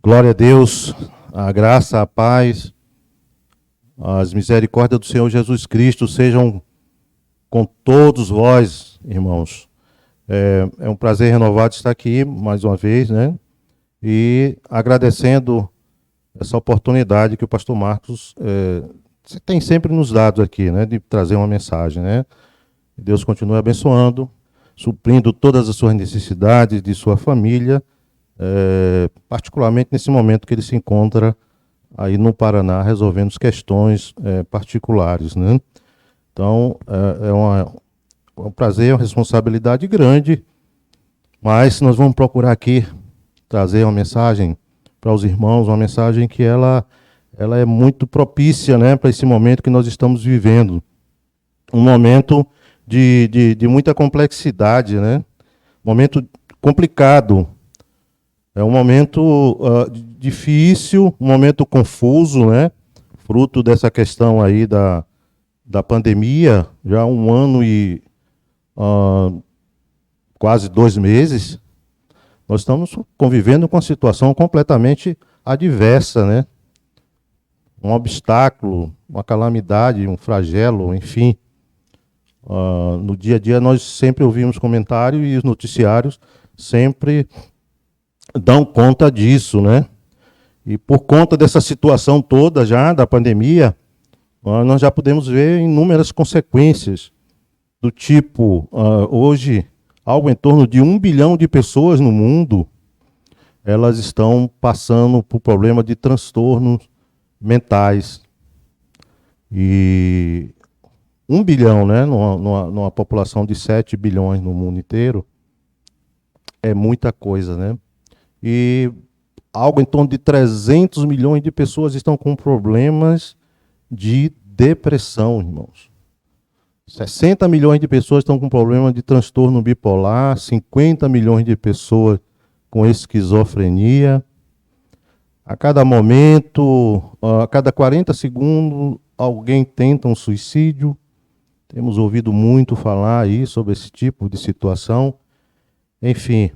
Glória a Deus, a graça, a paz, as misericórdias do Senhor Jesus Cristo sejam com todos vós, irmãos. É um prazer renovado estar aqui mais uma vez, né? E agradecendo essa oportunidade que o pastor Marcos tem sempre nos dado aqui, né? De trazer uma mensagem, né? Deus continue abençoando, suprindo todas as suas necessidades de sua família, particularmente nesse momento que ele se encontra aí no Paraná resolvendo as questões particulares, né? Então é um prazer, é uma responsabilidade grande, mas nós vamos procurar aqui trazer uma mensagem para os irmãos, uma mensagem que ela é muito propícia, né, para esse momento que nós estamos vivendo, um momento de muita complexidade, né? Momento complicado. É um momento difícil, um momento confuso, né? Fruto dessa questão aí da pandemia, já há 1 ano e quase 2 meses, nós estamos convivendo com uma situação completamente adversa, né? Um obstáculo, uma calamidade, um flagelo, enfim. No dia a dia nós sempre ouvimos comentários e os noticiários sempre dão conta disso, né? E por conta dessa situação toda já da pandemia, nós já podemos ver inúmeras consequências do tipo, hoje, algo em torno de 1 bilhão de pessoas no mundo, elas estão passando por problema de transtornos mentais. E 1 bilhão, né, numa população de 7 bilhões no mundo inteiro, é muita coisa, né? E algo em torno de 300 milhões de pessoas estão com problemas de depressão, irmãos. 60 milhões de pessoas estão com problema de transtorno bipolar, 50 milhões de pessoas com esquizofrenia. A cada momento, a cada 40 segundos, alguém tenta um suicídio. Temos ouvido muito falar aí sobre esse tipo de situação. Enfim,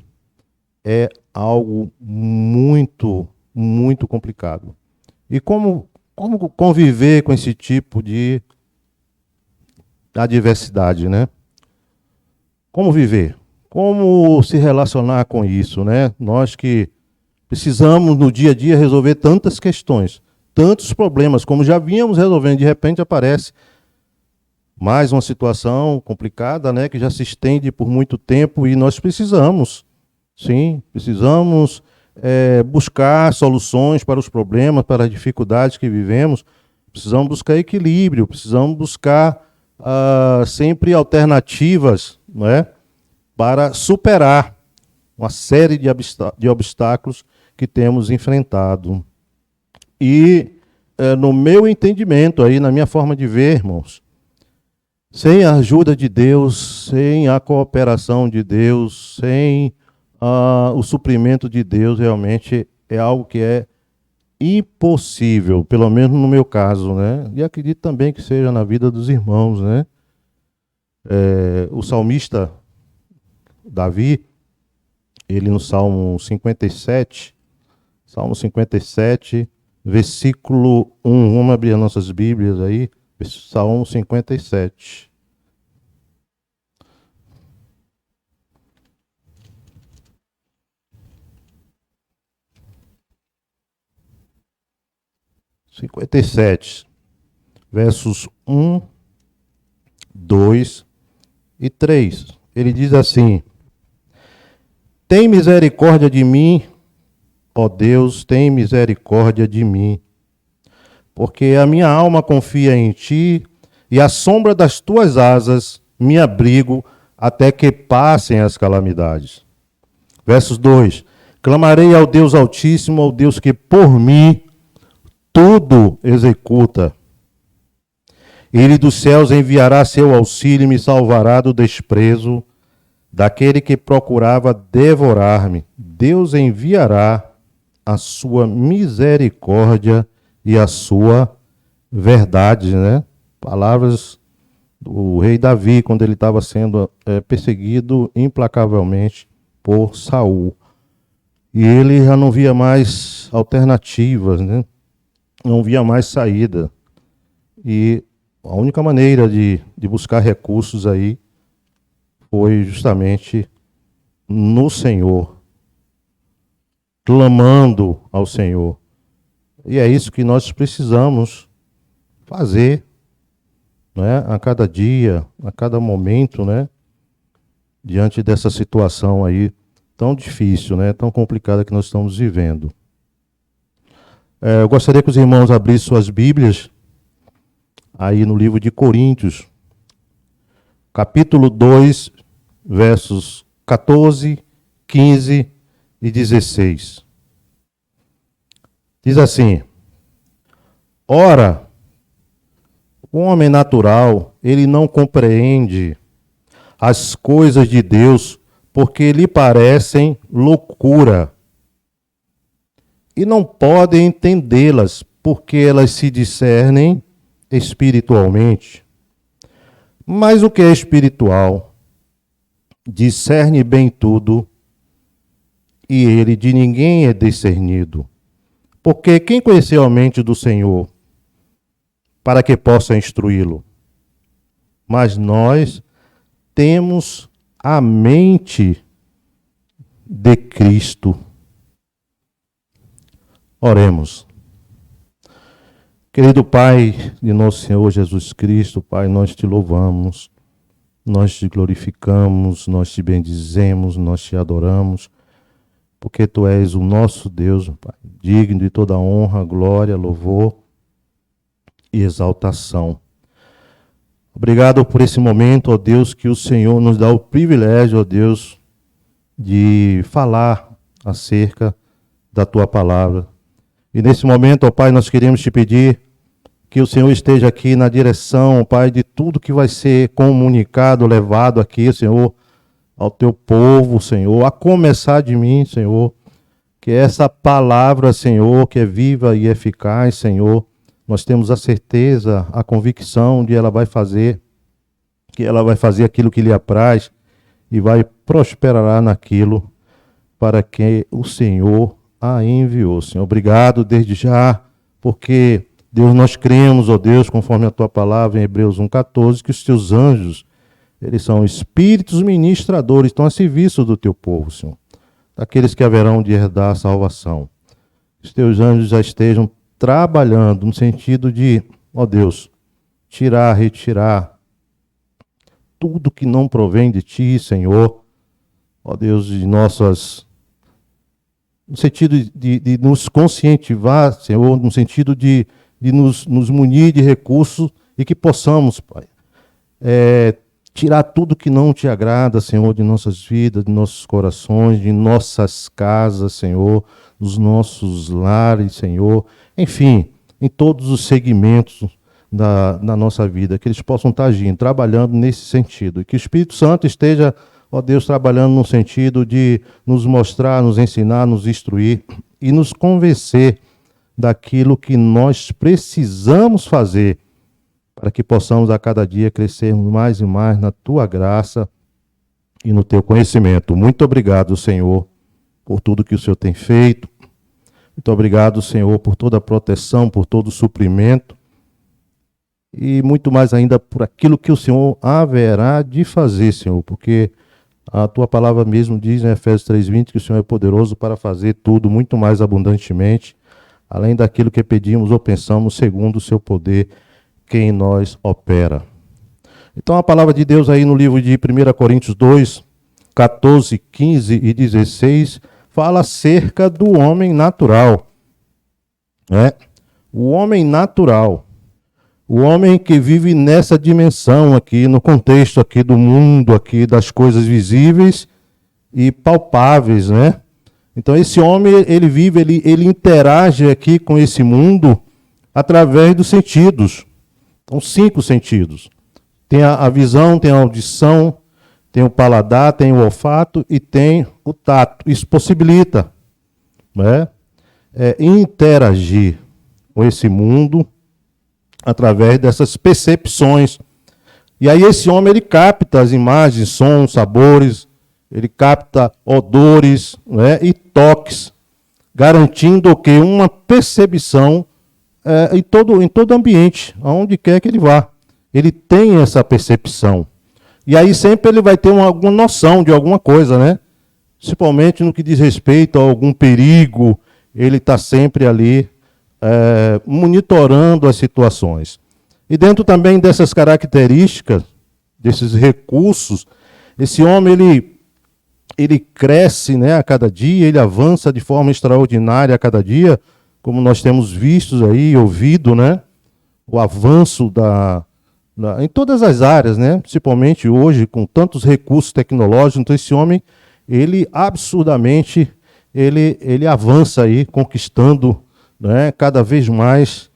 é algo muito, muito complicado. E como conviver com esse tipo de adversidade, né? Como viver? Como se relacionar com isso, né? Nós que precisamos no dia a dia resolver tantas questões, tantos problemas, como já vínhamos resolvendo, de repente aparece mais uma situação complicada, né? Que já se estende por muito tempo e nós precisamos, sim, precisamos buscar soluções para os problemas, para as dificuldades que vivemos. Precisamos buscar equilíbrio, precisamos buscar sempre alternativas, né, para superar uma série de obstáculos que temos enfrentado. E no meu entendimento, aí, na minha forma de ver, irmãos, sem a ajuda de Deus, sem a cooperação de Deus, sem o suprimento de Deus, realmente é algo que é impossível, pelo menos no meu caso, né? E acredito também que seja na vida dos irmãos, né? O salmista Davi, ele no Salmo 57, versículo 1, vamos abrir as nossas Bíblias aí, Salmo 57. Versos 1, 2 e 3. Ele diz assim: tem misericórdia de mim, ó Deus, tem misericórdia de mim, porque a minha alma confia em ti, e à sombra das tuas asas me abrigo até que passem as calamidades. Versos 2: clamarei ao Deus Altíssimo, ao Deus que por mim tudo executa. Ele dos céus enviará seu auxílio e me salvará do desprezo daquele que procurava devorar-me. Deus enviará a sua misericórdia e a sua verdade, né? Palavras do rei Davi, quando ele estava sendo perseguido implacavelmente por Saul. E ele já não via mais mais alternativas, né? Não via mais saída. E a única maneira de buscar recursos aí foi justamente no Senhor, clamando ao Senhor. E é isso que nós precisamos fazer, né? A cada dia, a cada momento, né? Diante dessa situação aí tão difícil, né? Tão complicada que nós estamos vivendo. Eu gostaria que os irmãos abrissem suas Bíblias aí no livro de Coríntios, capítulo 2, versos 14, 15 e 16. Diz assim: ora, o homem natural, ele não compreende as coisas de Deus, porque lhe parecem loucura, e não pode entendê-las, porque elas se discernem espiritualmente. Mas o que é espiritual discerne bem tudo, e ele de ninguém é discernido. Porque quem conheceu a mente do Senhor, para que possa instruí-lo? Mas nós temos a mente de Cristo. Oremos. Querido Pai de nosso Senhor Jesus Cristo, Pai, nós te louvamos, nós te glorificamos, nós te bendizemos, nós te adoramos, porque Tu és o nosso Deus, Pai, digno de toda honra, glória, louvor e exaltação. Obrigado por esse momento, ó Deus, que o Senhor nos dá o privilégio, ó Deus, de falar acerca da Tua palavra. E nesse momento, ó Pai, nós queremos te pedir que o Senhor esteja aqui na direção, ó Pai, de tudo que vai ser comunicado, levado aqui, Senhor, ao Teu povo, Senhor, a começar de mim, Senhor, que essa palavra, Senhor, que é viva e eficaz, Senhor, nós temos a certeza, a convicção de que ela vai fazer aquilo que lhe apraz e vai prosperar naquilo para que o Senhor a enviou. Senhor, obrigado desde já, porque, Deus, nós cremos, ó Deus, conforme a Tua palavra em Hebreus 1,14, que os Teus anjos, eles são espíritos ministradores, estão a serviço do Teu povo, Senhor, daqueles que haverão de herdar a salvação. Os Teus anjos já estejam trabalhando no sentido de, ó Deus, retirar tudo que não provém de Ti, Senhor, ó Deus, no sentido de nos conscientivar, Senhor, no sentido de nos munir de recursos e que possamos, Pai, tirar tudo que não Te agrada, Senhor, de nossas vidas, de nossos corações, de nossas casas, Senhor, dos nossos lares, Senhor, enfim, em todos os segmentos da nossa vida, que eles possam estar agindo, trabalhando nesse sentido, e que o Espírito Santo esteja, ó Deus, trabalhando no sentido de nos mostrar, nos ensinar, nos instruir e nos convencer daquilo que nós precisamos fazer para que possamos a cada dia crescermos mais e mais na Tua graça e no Teu conhecimento. Muito obrigado, Senhor, por tudo que o Senhor tem feito. Muito obrigado, Senhor, por toda a proteção, por todo o suprimento e muito mais ainda por aquilo que o Senhor haverá de fazer, Senhor, porque a Tua palavra mesmo diz em Efésios 3:20 que o Senhor é poderoso para fazer tudo muito mais abundantemente, além daquilo que pedimos ou pensamos, segundo o Seu poder que em nós opera. Então a palavra de Deus aí no livro de 1 Coríntios 2, 14, 15 e 16 fala acerca do homem natural, né? O homem natural, o homem que vive nessa dimensão aqui, no contexto aqui do mundo, aqui das coisas visíveis e palpáveis, né? Então esse homem, ele vive, ele interage aqui com esse mundo através dos sentidos. Então 5 sentidos. Tem a visão, tem a audição, tem o paladar, tem o olfato e tem o tato. Isso possibilita, né, interagir com esse mundo através dessas percepções. E aí esse homem, ele capta as imagens, sons, sabores, ele capta odores, né, e toques. garantindo o quê? Uma percepção em todo ambiente, aonde quer que ele vá. Ele tem essa percepção. E aí sempre ele vai ter alguma noção de alguma coisa, né? Principalmente no que diz respeito a algum perigo, ele está sempre ali monitorando as situações. E dentro também dessas características, desses recursos, esse homem ele cresce, né, a cada dia, ele avança de forma extraordinária a cada dia, como nós temos visto aí, ouvido, né, o avanço em todas as áreas, né, principalmente hoje, com tantos recursos tecnológicos. Então esse homem, ele absurdamente, ele avança aí, conquistando, né, cada vez mais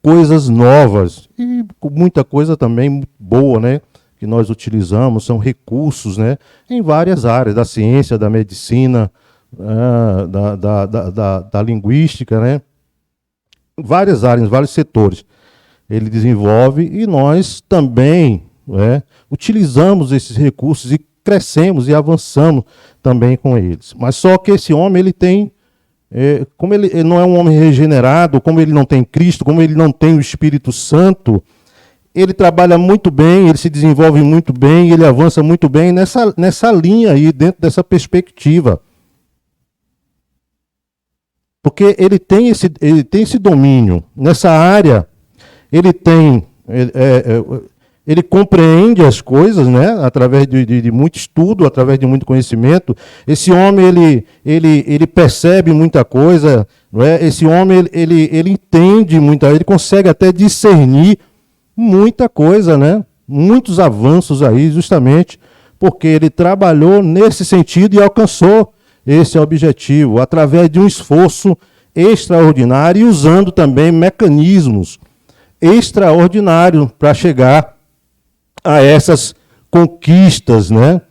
coisas novas, e muita coisa também boa, né, que nós utilizamos, são recursos, né, em várias áreas, da ciência, da medicina, da linguística, né, várias áreas, vários setores. Ele desenvolve e nós também, né, utilizamos esses recursos e crescemos e avançamos também com eles. Mas só que esse homem, ele tem, como ele não é um homem regenerado, como ele não tem Cristo, como ele não tem o Espírito Santo, ele trabalha muito bem, ele se desenvolve muito bem, ele avança muito bem nessa linha aí, dentro dessa perspectiva. Porque ele tem esse domínio. Nessa área, ele compreende as coisas, né, através de muito estudo, através de muito conhecimento. Esse homem, ele percebe muita coisa, não é? Esse homem, ele entende muita coisa, ele consegue até discernir muita coisa, né? Muitos avanços aí, justamente porque ele trabalhou nesse sentido e alcançou esse objetivo através de um esforço extraordinário e usando também mecanismos extraordinários para chegar a essas conquistas, né?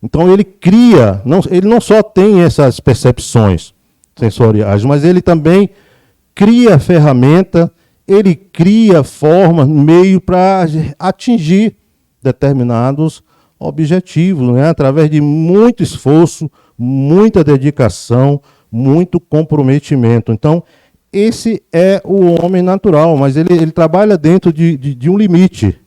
Então ele cria, ele não só tem essas percepções sensoriais, mas ele também cria ferramenta, ele cria forma, meio para atingir determinados objetivos, né? Através de muito esforço, muita dedicação, muito comprometimento. Então, esse é o homem natural, mas ele trabalha dentro de um limite.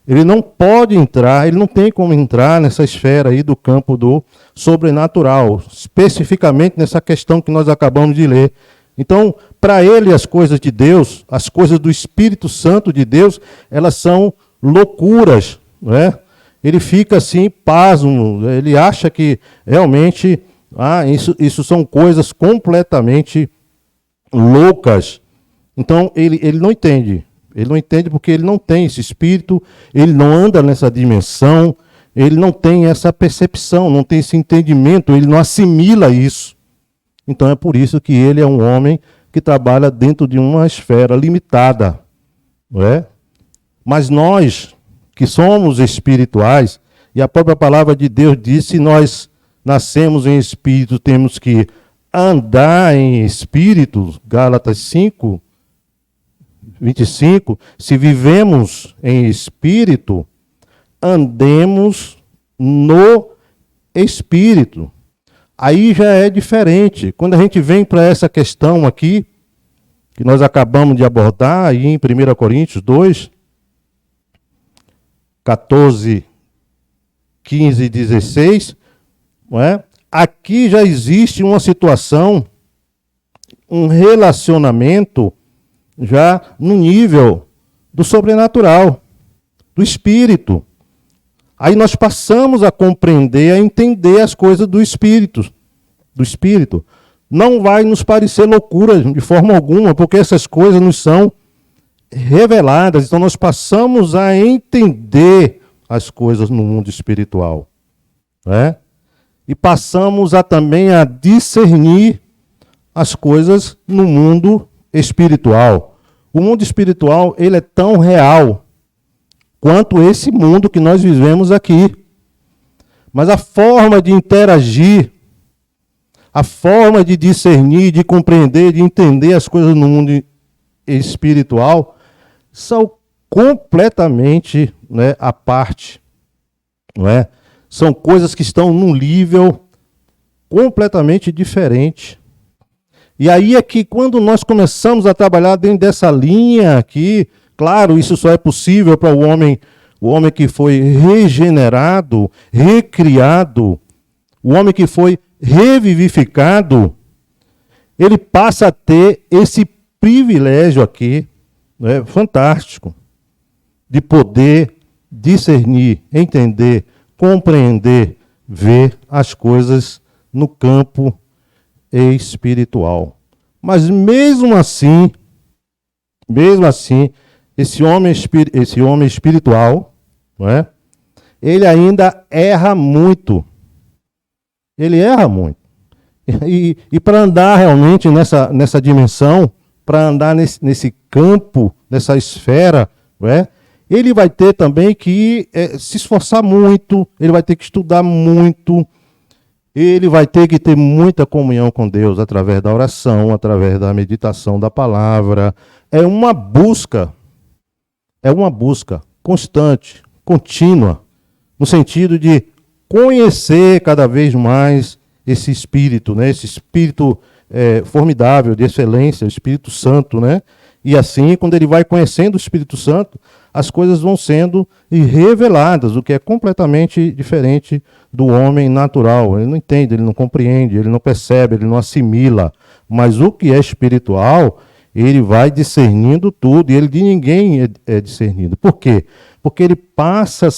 Ele não pode entrar, ele não tem como entrar nessa esfera aí do campo do sobrenatural, especificamente nessa questão que nós acabamos de ler. Então, para ele, as coisas de Deus, as coisas do Espírito Santo de Deus, elas são loucuras, não é? Ele fica assim, pasmo, ele acha que realmente isso são coisas completamente loucas. Então, ele não entende. Ele não entende porque ele não tem esse espírito, ele não anda nessa dimensão, ele não tem essa percepção, não tem esse entendimento, ele não assimila isso. Então é por isso que ele é um homem que trabalha dentro de uma esfera limitada, não é? Mas nós, que somos espirituais, e a própria palavra de Deus diz, se nós nascemos em espírito, temos que andar em espírito, Gálatas 5, 25, se vivemos em espírito, andemos no espírito. Aí já é diferente. Quando a gente vem para essa questão aqui, que nós acabamos de abordar, aí em 1 Coríntios 2, 14, 15 e 16, não é? Aqui já existe uma situação, um relacionamento, já no nível do sobrenatural, do espírito. Aí nós passamos a compreender, a entender as coisas do espírito. Não vai nos parecer loucura de forma alguma, porque essas coisas nos são reveladas. Então nós passamos a entender as coisas no mundo espiritual, né? E passamos também a discernir as coisas no mundo espiritual. O mundo espiritual, ele é tão real quanto esse mundo que nós vivemos aqui. Mas a forma de interagir, a forma de discernir, de compreender, de entender as coisas no mundo espiritual são completamente, né, à parte, não é? São coisas que estão num nível completamente diferente. E aí é que quando nós começamos a trabalhar dentro dessa linha aqui, claro, isso só é possível para o homem que foi regenerado, recriado, o homem que foi revivificado, ele passa a ter esse privilégio aqui, né, fantástico, de poder discernir, entender, compreender, ver as coisas no campo espiritual. Mas mesmo assim, esse homem espiritual, não é? Ele ainda erra muito. Ele erra muito. E para andar realmente nessa dimensão, para andar nesse campo, nessa esfera, não é? Ele vai ter também que se esforçar muito, ele vai ter que estudar muito, ele vai ter que ter muita comunhão com Deus através da oração, através da meditação da palavra. É uma busca constante, contínua, no sentido de conhecer cada vez mais esse Espírito, né? Esse Espírito formidável, de excelência, o Espírito Santo, né? E assim, quando ele vai conhecendo o Espírito Santo, as coisas vão sendo reveladas, o que é completamente diferente do homem natural. Ele não entende, ele não compreende, ele não percebe, ele não assimila. Mas o que é espiritual, ele vai discernindo tudo, e ele de ninguém é discernido. Por quê? Porque ele passa a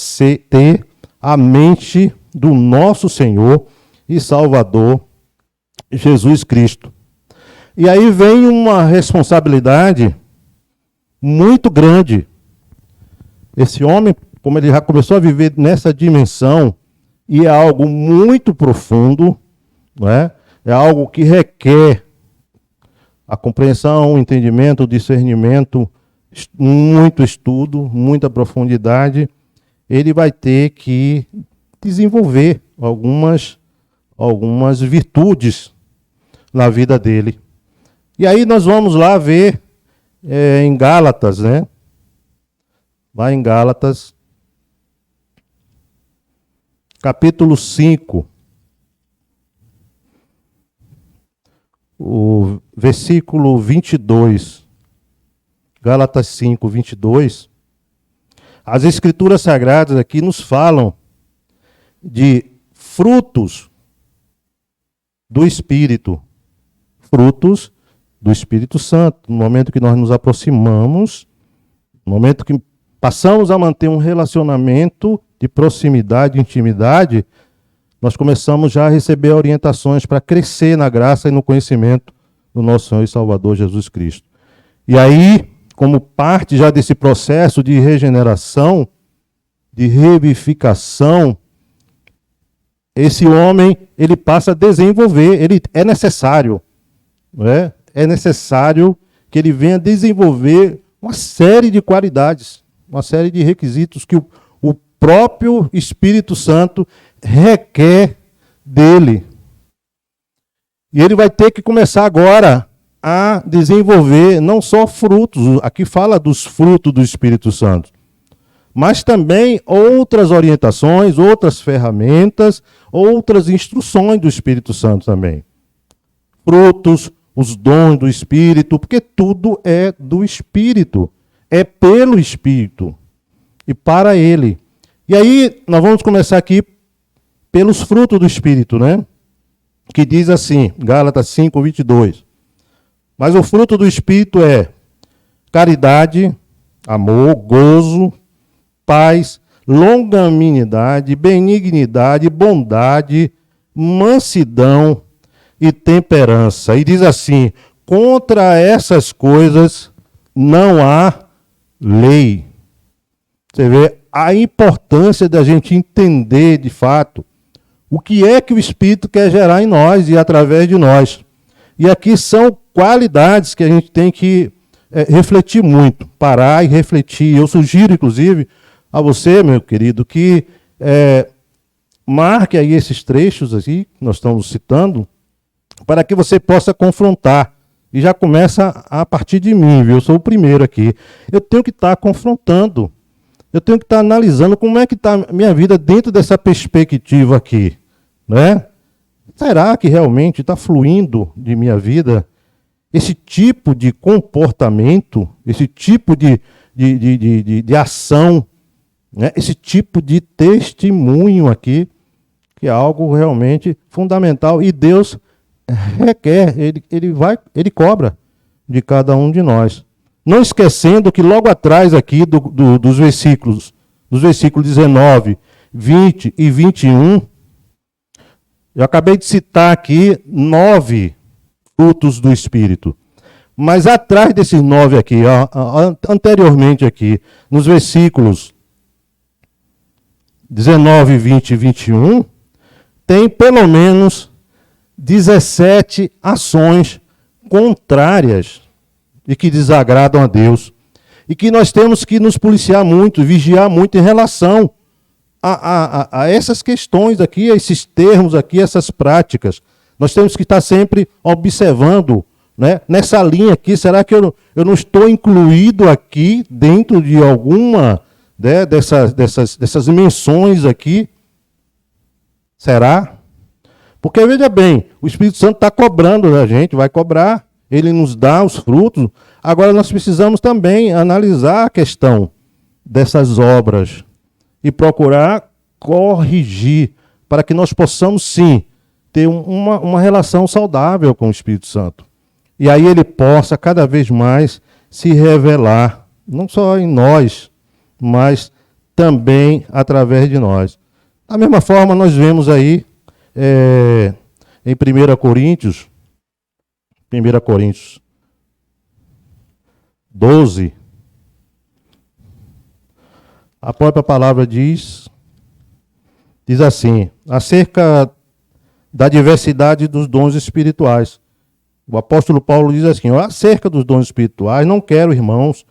ter a mente do nosso Senhor e Salvador, Jesus Cristo. E aí vem uma responsabilidade muito grande. Esse homem, como ele já começou a viver nessa dimensão, e é algo muito profundo, não é? É algo que requer a compreensão, o entendimento, o discernimento, muito estudo, muita profundidade. Ele vai ter que desenvolver algumas virtudes na vida dele. E aí nós vamos lá ver em Gálatas, né? Vai em Gálatas, capítulo 5, o versículo 22. Gálatas 5, 22. As Escrituras Sagradas aqui nos falam de frutos do Espírito. Frutos do Espírito Santo. No momento que nós nos aproximamos, no momento que passamos a manter um relacionamento de proximidade, intimidade, nós começamos já a receber orientações para crescer na graça e no conhecimento do nosso Senhor e Salvador Jesus Cristo. E aí, como parte já desse processo de regeneração, de revivificação, esse homem, ele passa a desenvolver, é necessário, não é? É necessário que ele venha desenvolver uma série de qualidades, uma série de requisitos que o próprio Espírito Santo requer dele. E ele vai ter que começar agora a desenvolver não só frutos, aqui fala dos frutos do Espírito Santo, mas também outras orientações, outras ferramentas, outras instruções do Espírito Santo também. Frutos, os dons do Espírito, porque tudo é do Espírito, é pelo Espírito e para Ele. E aí nós vamos começar aqui pelos frutos do Espírito, né? Que diz assim, Gálatas 5, 22. Mas o fruto do Espírito é caridade, amor, gozo, paz, longanimidade, benignidade, bondade, mansidão e temperança. E diz assim, contra essas coisas não há lei. Você vê a importância da gente entender de fato o que é que o Espírito quer gerar em nós e através de nós. E aqui são qualidades que a gente tem que refletir muito, parar e refletir. Eu sugiro, inclusive, a você, meu querido, que marque aí esses trechos aqui que nós estamos citando, para que você possa confrontar. E já começa a partir de mim, viu? Eu sou o primeiro aqui. Eu tenho que estar confrontando. Eu tenho que estar analisando como é que está a minha vida dentro dessa perspectiva aqui, né? Será que realmente está fluindo de minha vida esse tipo de comportamento, esse tipo de ação, né? Esse tipo de testemunho aqui, que é algo realmente fundamental. E Deus requer, ele cobra de cada um de nós. Não esquecendo que logo atrás aqui dos versículos 19, 20 e 21, eu acabei de citar aqui 9 frutos do Espírito. Mas atrás desses 9 aqui, anteriormente aqui, nos versículos 19, 20 e 21, tem pelo menos 17 ações contrárias e que desagradam a Deus. E que nós temos que nos policiar muito, vigiar muito em relação a essas questões aqui, a esses termos aqui, essas práticas. Nós temos que estar sempre observando, né, nessa linha aqui. Será que eu não estou incluído aqui dentro de alguma, né, dessas menções aqui? Será? Porque, veja bem, o Espírito Santo está cobrando da gente, vai cobrar, ele nos dá os frutos. Agora nós precisamos também analisar a questão dessas obras e procurar corrigir, para que nós possamos, sim, ter uma relação saudável com o Espírito Santo. E aí ele possa cada vez mais se revelar, não só em nós, mas também através de nós. Da mesma forma, nós vemos aí em 1 Coríntios 12, a própria palavra diz assim, acerca da diversidade dos dons espirituais. O apóstolo Paulo diz assim, acerca dos dons espirituais, não quero, irmãos,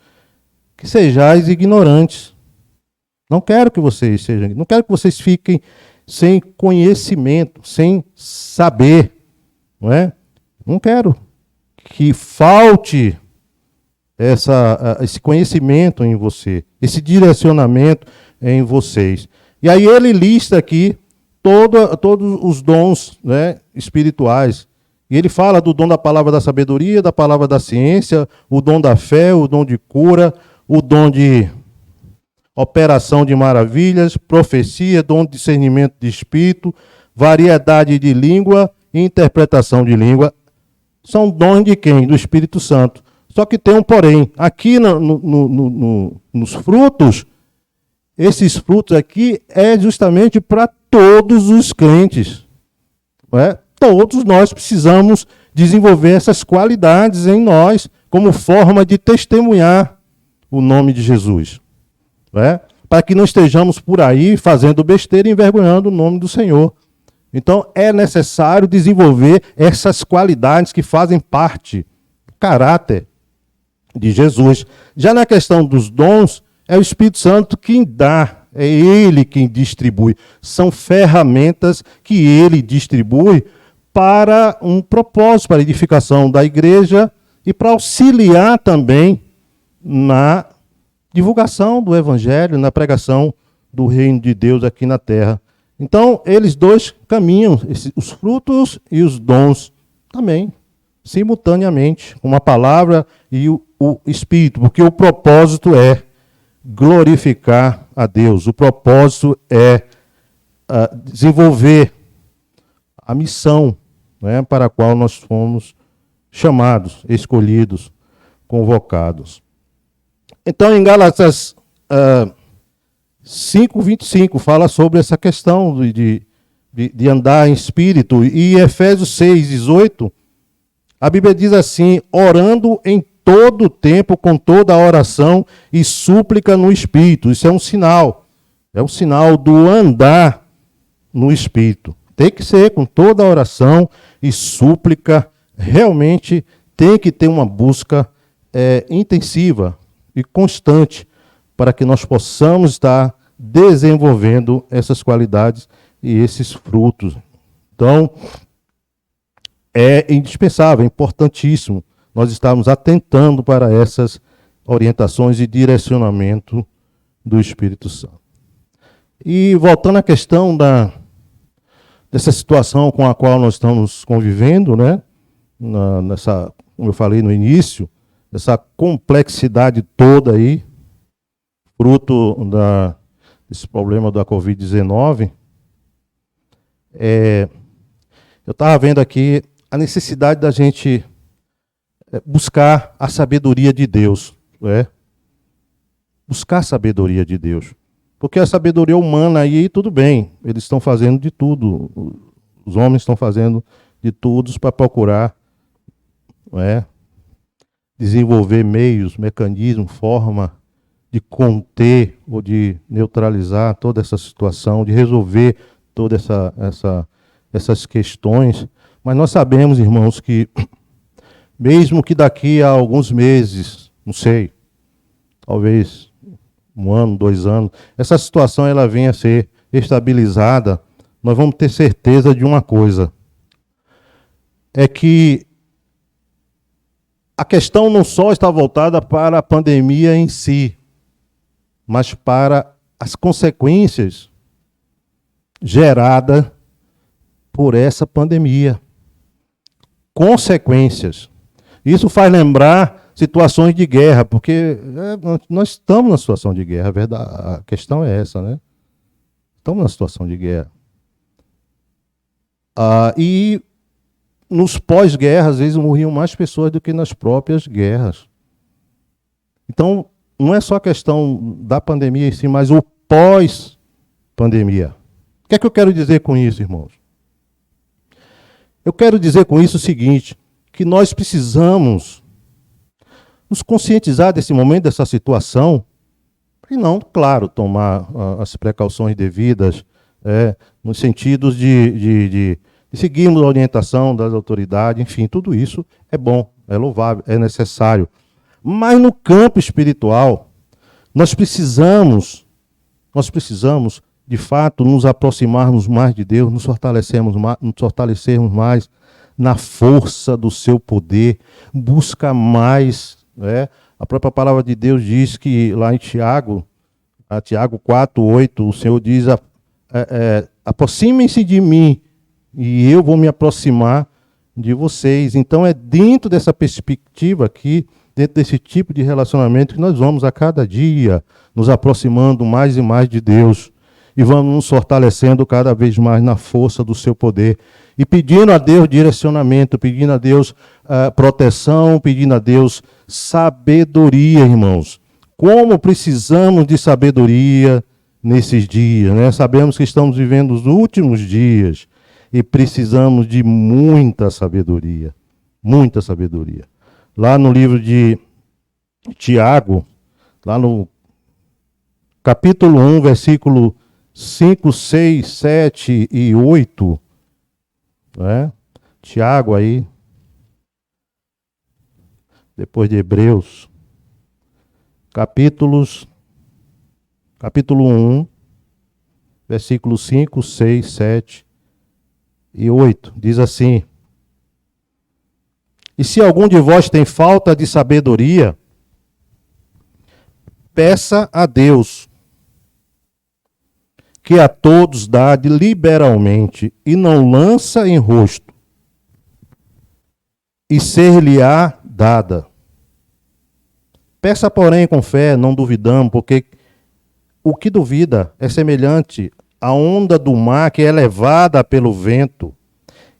que sejais ignorantes. Não quero que vocês fiquem sem conhecimento, sem saber, não é? Não quero que falte esse conhecimento em você, esse direcionamento em vocês. E aí ele lista aqui todos os dons, né, espirituais. E ele fala do dom da palavra da sabedoria, da palavra da ciência, o dom da fé, o dom de cura, o dom de operação de maravilhas, profecia, dom de discernimento de espírito, variedade de língua e interpretação de língua. São dons de quem? Do Espírito Santo. Só que tem um porém. Aqui nos frutos, esses frutos aqui é justamente para todos os crentes. Não é? Todos nós precisamos desenvolver essas qualidades em nós como forma de testemunhar o nome de Jesus. Não é? Para que não estejamos por aí fazendo besteira e envergonhando o nome do Senhor. Então é necessário desenvolver essas qualidades que fazem parte do caráter de Jesus. Já na questão dos dons, é o Espírito Santo quem dá, é ele quem distribui. São ferramentas que ele distribui para um propósito, para a edificação da igreja e para auxiliar também na divulgação do Evangelho, na pregação do reino de Deus aqui na terra. Então, eles dois caminham, os frutos e os dons também, simultaneamente, com a palavra e o Espírito, porque o propósito é glorificar a Deus, o propósito é desenvolver a missão, né, para a qual nós fomos chamados, escolhidos, convocados. Então, em Gálatas 5:25, fala sobre essa questão de andar em espírito. E Efésios 6:18, a Bíblia diz assim, orando em todo o tempo, com toda a oração e súplica no Espírito. Isso é um sinal do andar no Espírito. Tem que ser com toda a oração e súplica, realmente tem que ter uma busca intensiva e constante para que nós possamos estar desenvolvendo essas qualidades e esses frutos. Então, é indispensável, é importantíssimo nós estarmos atentando para essas orientações e direcionamento do Espírito Santo. E voltando à questão dessa situação com a qual nós estamos convivendo, né, como eu falei no início, essa complexidade toda aí, fruto desse problema da Covid-19, eu estava vendo aqui a necessidade da gente buscar a sabedoria de Deus. Buscar a sabedoria de Deus. Porque a sabedoria humana aí, tudo bem, eles estão fazendo de tudo. Os homens estão fazendo de tudo para procurar desenvolver meios, mecanismos, forma de conter ou de neutralizar toda essa situação, de resolver todas essas questões. Mas nós sabemos, irmãos, que mesmo que daqui a alguns meses, não sei, talvez 1 ano, 2 anos, essa situação ela venha a ser estabilizada, nós vamos ter certeza de uma coisa, é que a questão não só está voltada para a pandemia em si, mas para as consequências geradas por essa pandemia. Consequências. Isso faz lembrar situações de guerra, porque nós estamos na situação de guerra, a questão é essa, né? Estamos na situação de guerra. E nos pós-guerras, às vezes, morriam mais pessoas do que nas próprias guerras. Então, não é só a questão da pandemia em si, mas o pós-pandemia. O que é que eu quero dizer com isso, irmãos? Eu quero dizer com isso o seguinte, que nós precisamos nos conscientizar desse momento, dessa situação, e não, claro, tomar as precauções devidas, nos sentidos de seguirmos a orientação das autoridades, enfim, tudo isso é bom, é louvável, é necessário. Mas no campo espiritual, nós precisamos, de fato, nos aproximarmos mais de Deus, nos fortalecermos mais na força do seu poder, busca mais. A própria palavra de Deus diz que lá em Tiago 4:8, o Senhor diz, aproximem-se de mim e eu vou me aproximar de vocês. Então é dentro dessa perspectiva aqui, dentro desse tipo de relacionamento, que nós vamos a cada dia nos aproximando mais e mais de Deus e vamos nos fortalecendo cada vez mais na força do seu poder e pedindo a Deus direcionamento, pedindo a Deus proteção, pedindo a Deus sabedoria, irmãos. Como precisamos de sabedoria nesses dias, né? Sabemos que estamos vivendo os últimos dias e precisamos de muita sabedoria, muita sabedoria. Lá no livro de Tiago, lá no capítulo 1, versículo 5, 6, 7 e 8, Tiago aí, depois de Hebreus, capítulo 1, versículos 5, 6, 7 e 8, diz assim: E se algum de vós tem falta de sabedoria, peça a Deus, que a todos dá liberalmente, e não lança em rosto, e ser-lhe-á dada. Peça, porém, com fé, não duvidando, porque o que duvida é semelhante à onda do mar que é levada pelo vento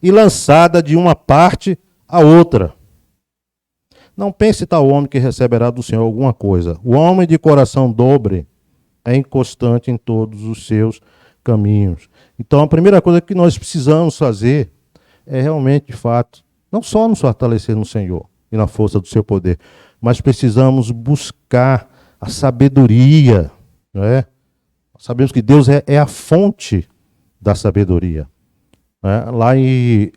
e lançada de uma parte a outra. Não pense tal homem que receberá do Senhor alguma coisa. O homem de coração dobre é inconstante em todos os seus caminhos. Então, a primeira coisa que nós precisamos fazer é realmente, de fato, não só nos fortalecer no Senhor e na força do seu poder, mas precisamos buscar a sabedoria, não é? Sabemos que Deus é a fonte da sabedoria. Lá em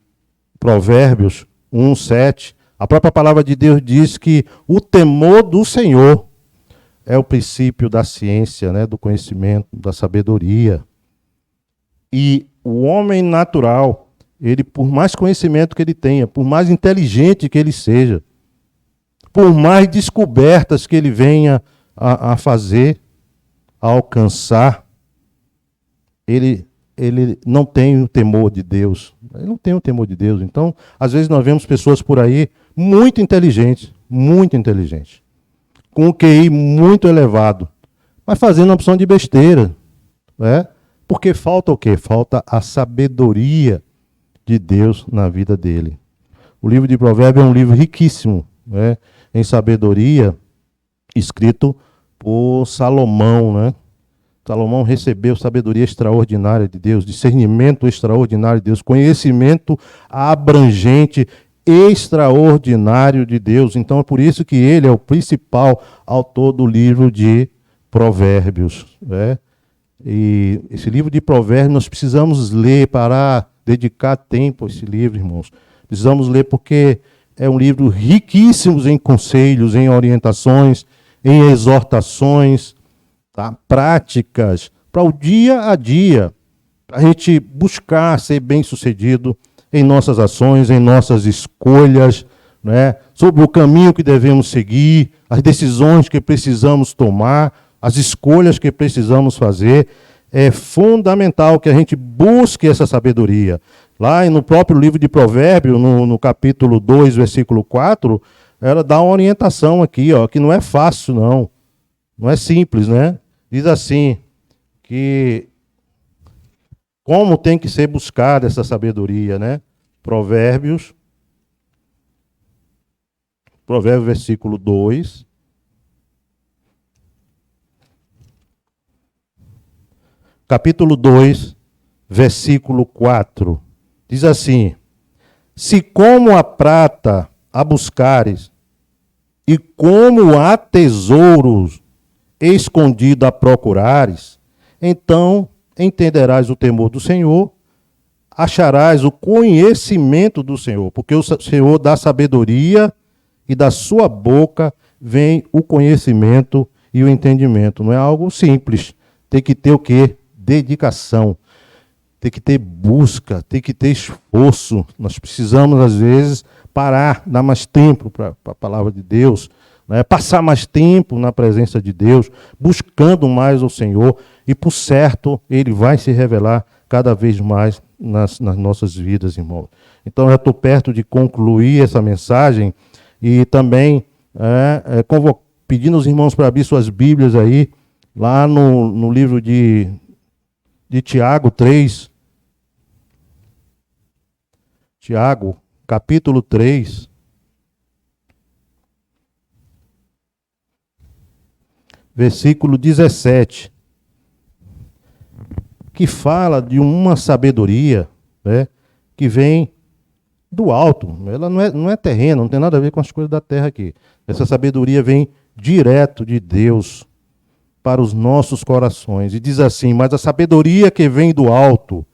Provérbios 1:7, a própria palavra de Deus diz que o temor do Senhor é o princípio da ciência, né, do conhecimento, da sabedoria. E o homem natural, ele, por mais conhecimento que ele tenha, por mais inteligente que ele seja, por mais descobertas que ele venha a fazer, a alcançar, ele ele não tem o temor de Deus. Ele não tem o temor de Deus. Então, às vezes nós vemos pessoas por aí muito inteligentes, com um QI muito elevado, mas fazendo uma opção de besteira. Né? Porque falta o quê? Falta a sabedoria de Deus na vida dele. O livro de Provérbios é um livro riquíssimo, né, em sabedoria, escrito por Salomão. Né? Salomão recebeu sabedoria extraordinária de Deus, discernimento extraordinário de Deus, conhecimento abrangente, extraordinário de Deus. Então é por isso que ele é o principal autor do livro de Provérbios. Né? E esse livro de Provérbios nós precisamos ler, parar, dedicar tempo a esse livro, irmãos. Precisamos ler porque é um livro riquíssimo em conselhos, em orientações, em exortações, tá? Práticas, para o dia a dia, a gente buscar ser bem-sucedido em nossas ações, em nossas escolhas, né? Sobre o caminho que devemos seguir, as decisões que precisamos tomar, as escolhas que precisamos fazer. É fundamental que a gente busque essa sabedoria. Lá no próprio livro de Provérbios, no capítulo 2, versículo 4, ela dá uma orientação aqui, ó, que não é fácil, não. Não é simples, né? Diz assim, que como tem que ser buscada essa sabedoria, né? Provérbios, versículo 2. Capítulo 2, versículo 4. Diz assim: se como a prata a buscares, e como há tesouros escondido a procurares, então entenderás o temor do Senhor, acharás o conhecimento do Senhor, porque o Senhor dá sabedoria e da sua boca vem o conhecimento e o entendimento. Não é algo simples. Tem que ter o quê? Dedicação. Tem que ter busca, tem que ter esforço. Nós precisamos, às vezes, parar, dar mais tempo para a palavra de Deus, né? Passar mais tempo na presença de Deus, buscando mais o Senhor, e por certo, Ele vai se revelar cada vez mais nas nossas vidas, irmãos. Então, eu estou perto de concluir essa mensagem e também pedindo aos irmãos para abrir suas Bíblias aí, lá no livro de Tiago 3, Tiago, capítulo 3, versículo 17, que fala de uma sabedoria, né, que vem do alto. Ela não é terrena, não tem nada a ver com as coisas da terra aqui. Essa sabedoria vem direto de Deus para os nossos corações. E diz assim: mas a sabedoria que vem do alto,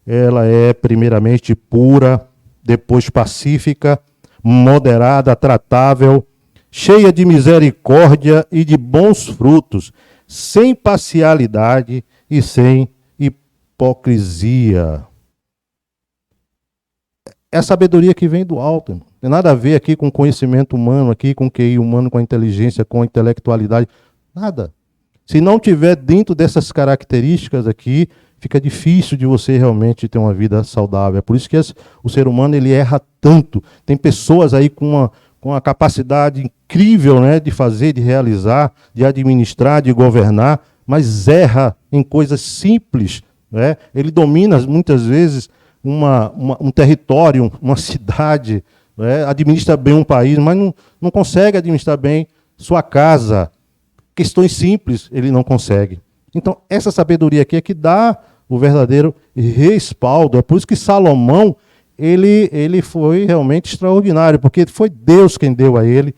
ela é primeiramente pura, depois pacífica, moderada, tratável, cheia de misericórdia e de bons frutos, sem parcialidade e sem hipocrisia. É a sabedoria que vem do alto. Não tem nada a ver aqui com conhecimento humano, aqui com QI humano, com a inteligência, com a intelectualidade. Nada. Se não tiver dentro dessas características aqui, fica difícil de você realmente ter uma vida saudável. É por isso que o ser humano ele erra tanto. Tem pessoas aí com uma capacidade incrível, né, de fazer, de realizar, de administrar, de governar, mas erra em coisas simples. Né? Ele domina muitas vezes um território, uma cidade, né? Administra bem um país, mas não consegue administrar bem sua casa. Questões simples ele não consegue. Então, essa sabedoria aqui é que dá o verdadeiro respaldo. É por isso que Salomão, ele foi realmente extraordinário, porque foi Deus quem deu a ele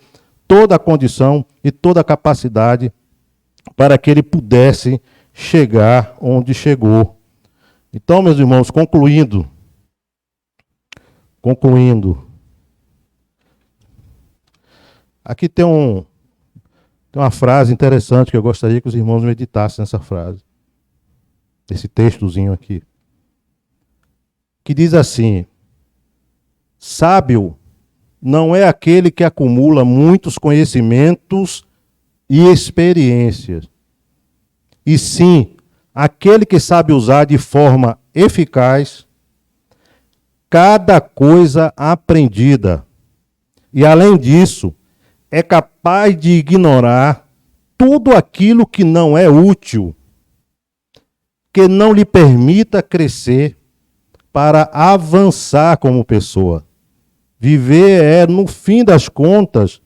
toda a condição e toda a capacidade para que ele pudesse chegar onde chegou. Então, meus irmãos, concluindo, aqui tem uma frase interessante que eu gostaria que os irmãos meditassem nessa frase, esse textozinho aqui, que diz assim: sábio não é aquele que acumula muitos conhecimentos e experiências, e sim aquele que sabe usar de forma eficaz cada coisa aprendida. E, além disso, é capaz de ignorar tudo aquilo que não é útil, que não lhe permita crescer para avançar como pessoa. Viver é, no fim das contas,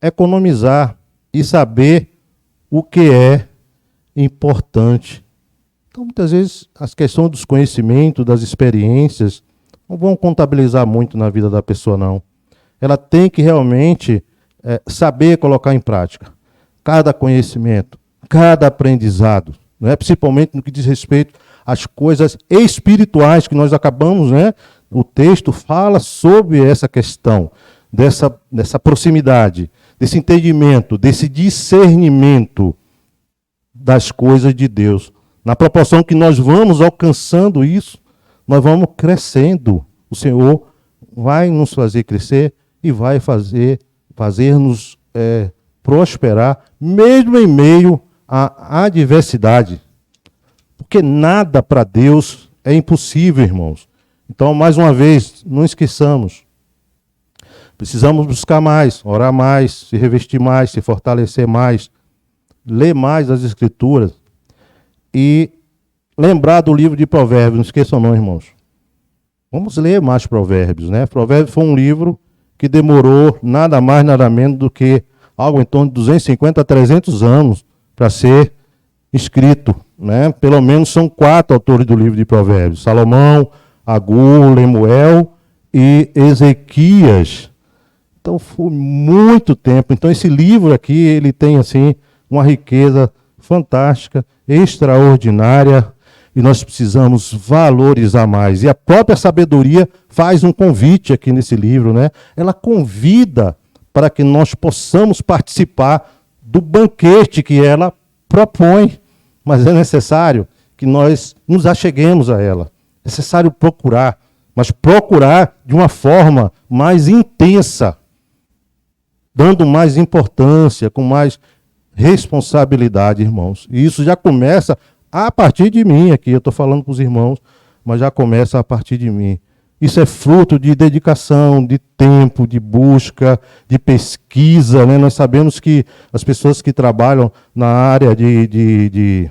economizar e saber o que é importante. Então, muitas vezes, as questões dos conhecimentos, das experiências, não vão contabilizar muito na vida da pessoa, não. Ela tem que realmente saber colocar em prática cada conhecimento, cada aprendizado, né? Principalmente no que diz respeito às coisas espirituais que nós acabamos, né? O texto fala sobre essa questão, dessa proximidade, desse entendimento, desse discernimento das coisas de Deus. Na proporção que nós vamos alcançando isso, nós vamos crescendo. O Senhor vai nos fazer crescer e vai fazer-nos prosperar, mesmo em meio à adversidade. Porque nada para Deus é impossível, irmãos. Então, mais uma vez, não esqueçamos. Precisamos buscar mais, orar mais, se revestir mais, se fortalecer mais, ler mais as Escrituras e lembrar do livro de Provérbios. Não esqueçam não, irmãos. Vamos ler mais Provérbios, né? Provérbios foi um livro que demorou nada mais, nada menos do que algo em torno de 250 a 300 anos para ser escrito, né? Pelo menos são 4 autores do livro de Provérbios: Salomão, Agur, Lemuel e Ezequias. Então foi muito tempo. Então esse livro aqui, ele tem assim uma riqueza fantástica, extraordinária, e nós precisamos valorizar mais. E a própria sabedoria faz um convite aqui nesse livro, né? Ela convida para que nós possamos participar do banquete que ela propõe, mas é necessário que nós nos acheguemos a ela. É necessário procurar, mas procurar de uma forma mais intensa, dando mais importância, com mais responsabilidade, irmãos. E isso já começa a partir de mim aqui. Eu estou falando para os irmãos, mas já começa a partir de mim. Isso é fruto de dedicação, de tempo, de busca, de pesquisa, né? Nós sabemos que as pessoas que trabalham na área de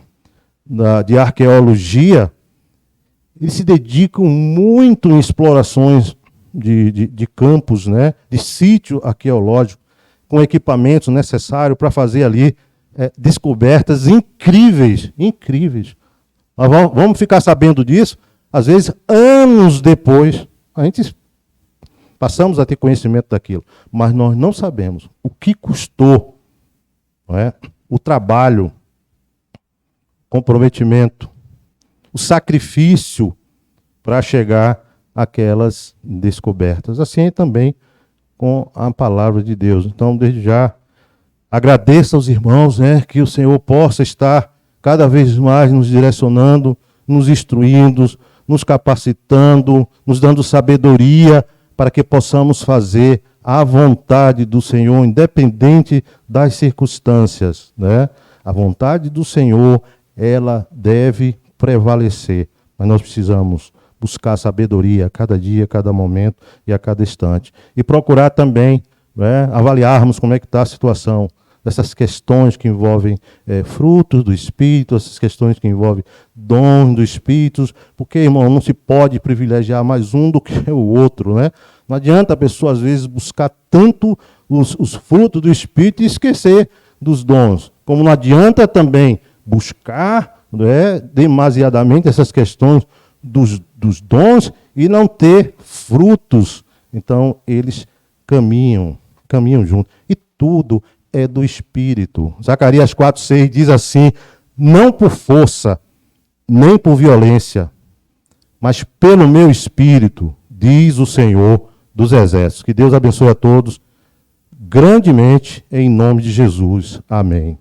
arqueologia, eles se dedicam muito em explorações de campos, né? De sítio arqueológico, com equipamentos necessários para fazer ali descobertas incríveis, incríveis. Nós vamos ficar sabendo disso, às vezes, anos depois, a gente passamos a ter conhecimento daquilo, mas nós não sabemos o que custou, não é? O trabalho, o comprometimento, o sacrifício para chegar àquelas descobertas. Assim é também com a palavra de Deus. Então, desde já, agradeço aos irmãos, né, que o Senhor possa estar cada vez mais nos direcionando, nos instruindo, nos capacitando, nos dando sabedoria para que possamos fazer a vontade do Senhor, independente das circunstâncias, né? A vontade do Senhor, ela deve prevalecer, mas nós precisamos buscar sabedoria a cada dia, a cada momento e a cada instante. E procurar também, né, avaliarmos como é que está a situação dessas questões que envolvem frutos do Espírito, essas questões que envolvem dons do Espírito, porque, irmão, não se pode privilegiar mais um do que o outro, né? Não adianta a pessoa, às vezes, buscar tanto os frutos do Espírito e esquecer dos dons, como não adianta também buscar, né, demasiadamente essas questões dos dons e não ter frutos. Então, eles caminham juntos. E tudo é do Espírito. Zacarias 4:6 diz assim: não por força, nem por violência, mas pelo meu Espírito, diz o Senhor dos Exércitos. Que Deus abençoe a todos grandemente, em nome de Jesus. Amém.